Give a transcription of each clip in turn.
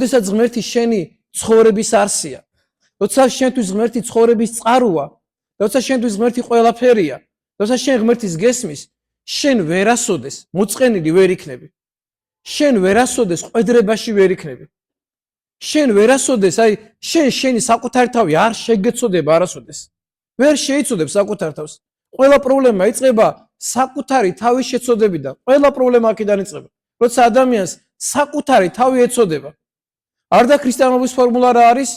როდესაც ღმერთი შენი ცხოვრების არსია, როცა შენთვის ღმერთი ცხოვრების წყაროა, როცა შენთვის ღმერთი ყველაფერია, როცა შენ ღმერთის გესმის, შენ ვერასოდეს მოწყენილი ვერ იქნები. შენ ვერასოდეს ყვედრებაში ვერ იქნები. შენ ვერასოდეს, შენი საკუთარი თავი არ შეგეცოდება არასოდეს. ვერ შეიცოდებ საკუთარ თავს. ყველა პრობლემა იწყება საკუთარი თავის შეცოდებიდან. ყველა პრობლემა აქედან იწყება. როცა ადამიანს საკუთარი თავი ეცოდება. არ და ქრისტიანობის ფორმულა რა არის?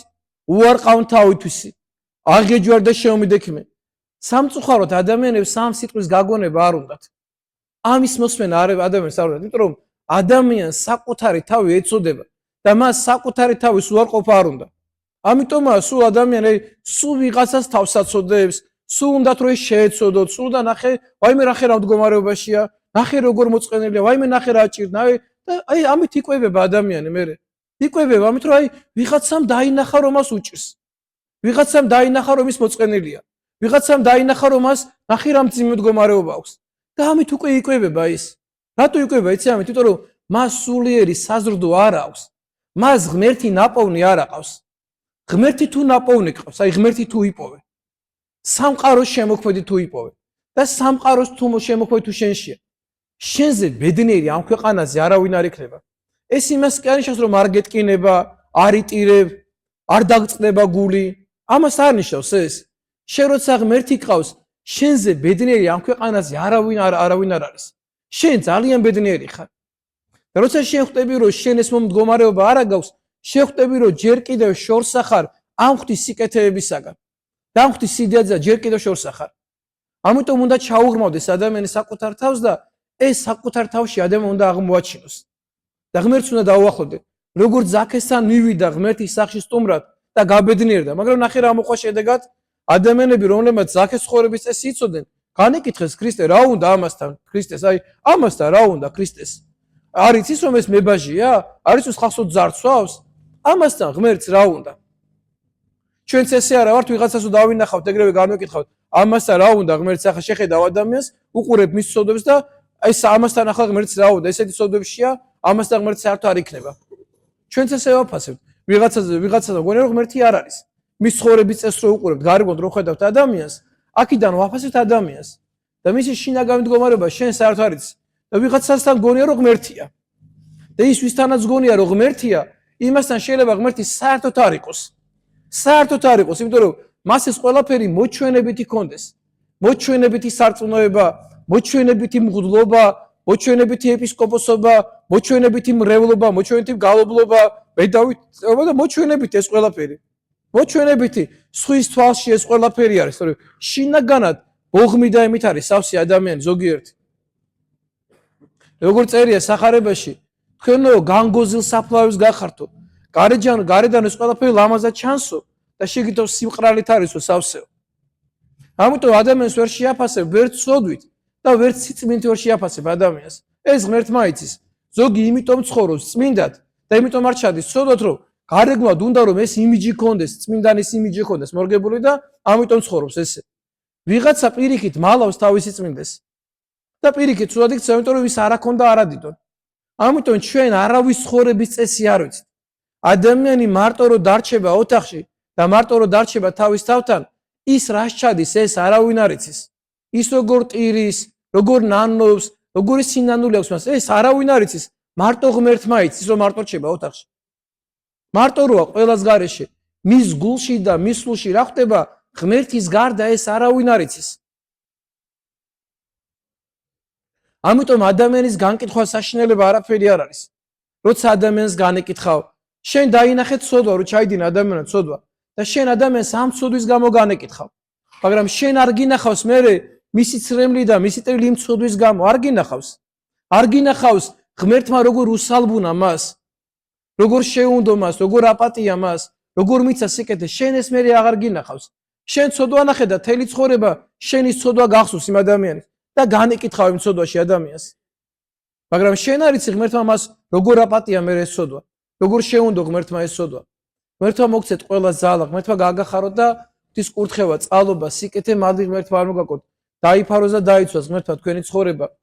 უარყავ თავითვისი. აღეჯვარ და შეომიდექიმე. სამწუხაროდ ადამიანებს სამ სიტყვის გაგონება არ უნდათ. ამის მოსმენა ადამიანს არ უნდათ, იმიტომ რომ ადამიანს საკუთარი თავი ეცოდება და მას საკუთარი თავის უარყოფა არ უნდა. ამიტომაა სულ ადამიანი სულ ვიღაცას თავს აცოდებს, სულ უნდათ რომ შეეცოდოთ, სულ და ნახე, ვაიმე ნახე რა მდგომარეობაშია, ნახე როგორ მოწყენილია, ვაიმე ნახე რა ჭირდა, ამით იკვებება ადამიანი მერე. იკვებება ამით რომ ვიღაცამ დაინახა რომ მას უჭირს. ვიღაცამ დაინახა რომ ის მოწყენილია. ვიღაცამ დაინახა რომ მას ნახე რა მძიმე მდგომარეობა აქვს. და ამით უკვე იკვებება ის. რატო იკვებება იცი ამით? იმიტომ რომ მას სულიერი საზრდო არ აქვს. მას ღმერთი ნაპოვნი არ აყავს. ღმერთი თუ ნაპოვნი ყავს, ღმერთი თუ იპოვე. სამყაროს შემოქმედი თუ იპოვე და სამყაროს თუ შემოქმედი თუ შენშია. შენზე ბედნიერი ამ ქვეყანაზე არავინ არ იქნება. ეს იმას კი არ ნიშნავს რომ არ გეტკინება, არ იტირებ, არ დაგწყდება გული. ამას არ ნიშნავს ეს. შენ როცა ღმერთი ყავს, შენზე ბედნიერი ამ ქვეყანაზე არავინ არ არის. შენ ძალიან ბედნიერი ხარ. და როცა შენ ხვდები რომ შენ ეს მდგომარეობა არ აგავს, შენ ხვდები რომ ჯერ კიდევ შორს ახარ ამ ღვთის სიკეთეებისაგან. და ამ ღვთის სიდიადზე ჯერ კიდევ შორს ახარ. ამიტომ უნდა ჩაუღრმავდეს ადამიანი საკუთარ თავს და ეს საკუთარ თავში ადამიანი უნდა აღმოაჩინოს. და ღმერთს უნდა დაუახლოვდე. როგორც ზაქესთან მივიდა ღმერთის სახში სტუმრად და გაბედნიერდა, მაგრამ ნახე რა მოყვა შედეგად. ადამიანები რომლებმაც ზაქეს ცხოვრების წესი იცოდნენ, განეკითხეს ქრისტე რა უნდა ამასთან ქრისტეს, ამასთან რა უნდა ქრისტეს. არ იცის რომ ეს მებაჟია? არ იცის ხალხს ძარცვავს? ამასთან ღმერთს რა უნდა? ჩვენც ესე არა ვართ ვიღაცას დავინახავთ ეგრევე განვეკითხავთ ამასთან რა უნდა ღმერთს ახლა შეხედავ ადამიანს უყურებ მის სოდებს და ეს ამასთან ახლა ღმერთს რა უნდა ესეთი სოდებშია ამასთან ღმერთს საერთოდ არ იქნება ჩვენც ესე ვაფასებთ ვიღაცაზე მგონია რომ ღმერთი არ არის მის ცხოვრების წესს რო უყურებთ გარეგნულად რო ხედავთ ადამიანს აქედან ვაფასებთ ადამიანს და მისი შინაგანი მდგომარეობა შენ საერთოდ არ იცი და ვიღაცასთან მგონია რომ ღმერთია და ის ვისთანაც მგონია რომ ღმერთია იმასთან შეიძლება ღმერთი საერთოდ არ იყოს საერთოდ არ იყოს, იმიტომ რომ მას ეს ყველაფერი მოჩვენებითი კონდეს. მოჩვენებითი სარწმუნოება, მოჩვენებითი მღვდლობა, მოჩვენებითი ეპისკოპოსობა, მოჩვენებითი მრევლობა, მოჩვენებითი გალობლობა, მედავითობა და მოჩვენებითი ეს ყველაფერი. მოჩვენებითი სხვის თვალში ეს ყველაფერი არის, თორე შინაგანად ბოღმი და იმით არის სავსე ადამიანი ზოგიერთი. როგორ წერია სახარებაში, თქვენო განგოზილ საფლავის გახართო. გარედან ეს ყველაფერი ლამაზად ჩანსო და შეგითო სიმყრალით არისო სავსეო. ამიტომ ადამიანს ვერ შეაფასებ ვერც სოდვით და ვერც სიწმინდით ვერ შეაფასებ ადამიანს. ეს ღმერთმა იცის. ზოგი იმიტომ ცხოვრობს წმინდად და იმიტომ არ ჩადის სოდოთ რომ გარეგნულად უნდა რომ ეს იმიჯი ქონდეს, წმინდანის იმიჯი ქონდეს მორგებული და ამიტომ ცხოვრობს ესე. ვიღაცა პირიქით მალავს თავისი წმინდეს. და პირიქით სულად იქცევა, იმიტომ რომ ის არ აქონდა არადიდონ. ამიტომ ჩვენ არავის ცხოვრების წესი არ ვიცით. ადამიანი მარტო რო დარჩება ოთახში და მარტო რო დარჩება თავის თავთან, ის რას ჩადის, ეს არავინ არ იცის. ის როგორ ტირის, როგორ ნანობს, როგორი სინანული აქვს მას, ეს არავინ არ იცის. მარტო ღმერთმა იცის, რომ მარტო რჩება ოთახში. მარტო როა ყველას გარეშე, მის გულში და მის სულში რა ხდება, ღმერთის გარდა ეს არავინ არ იცის. ამიტომ ადამიანის განკითხვა საშინელება არაფერი არ არის. როცა ადამიანს განეკითხავ შენ დაინახეთ სოდვა რომ ჩაიდინა ადამიანად სოდვა და შენ ადამიანს ამ სოდვის გამო განეკითხავ მაგრამ შენ არ გინახავს მე მისი ცრემლი და მისი ტრილი იმ სოდვის გამო არ გინახავს ღმერთმა როგორ უსალბუნა მას როგორ შეუნდო მას როგორ აპატია მას როგორ მიცა სიკეთე შენ ეს მე აღარ გინახავს შენ სოდვა ნახე და თელი ცხოვრება შენი სოდვა გახსოვს იმ ადამიანის და განეკითხავ იმ სოდვაში ადამიანს მაგრამ შენ არ იცი ღმერთმა მას როგორ აპატია მე ეს სოდვა როგორ შეუნდო ღმერთმა ეს სოდვა. ღმერთმა მოგცეთ ყველა ძალა, ღმერთმა გააგახაროთ და ღვთის კურთხევა, წყალობა, სიკეთე მადლი ღმერთმა არ მოგაკოთ. დაიფაროს და დაიცვას ღმერთმა თქვენი ცხოვრება.